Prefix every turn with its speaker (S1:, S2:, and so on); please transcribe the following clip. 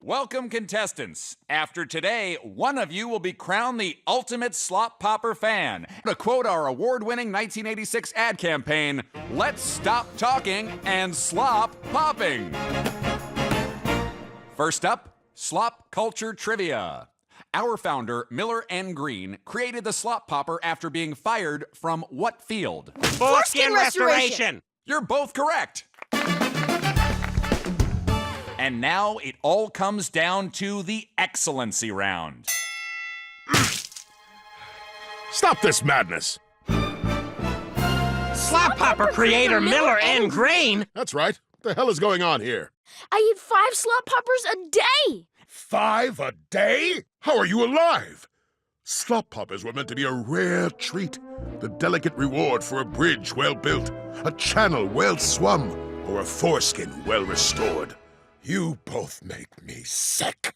S1: Welcome, contestants. After today, one of you will be crowned the ultimate Slop Popper Fan. To quote our award-winning 1986 ad campaign, let's stop talking and slop popping. First up, Slop Culture Trivia. Our founder, Miller N. Green, created the Slop Popper after being fired from what field?
S2: Foreskin restoration!
S1: You're both correct. And now it all comes down to the Excellency Round.
S3: Stop this madness!
S2: Slop Popper creator Miller N. Green?
S3: That's right. What the hell is going on here?
S4: I eat 5 Slop Poppers a day!
S3: 5 a day? How are you alive? Slop Poppers were meant to be a rare treat. The delicate reward for a bridge well built, a channel well swum, or a foreskin well restored. You both make me sick.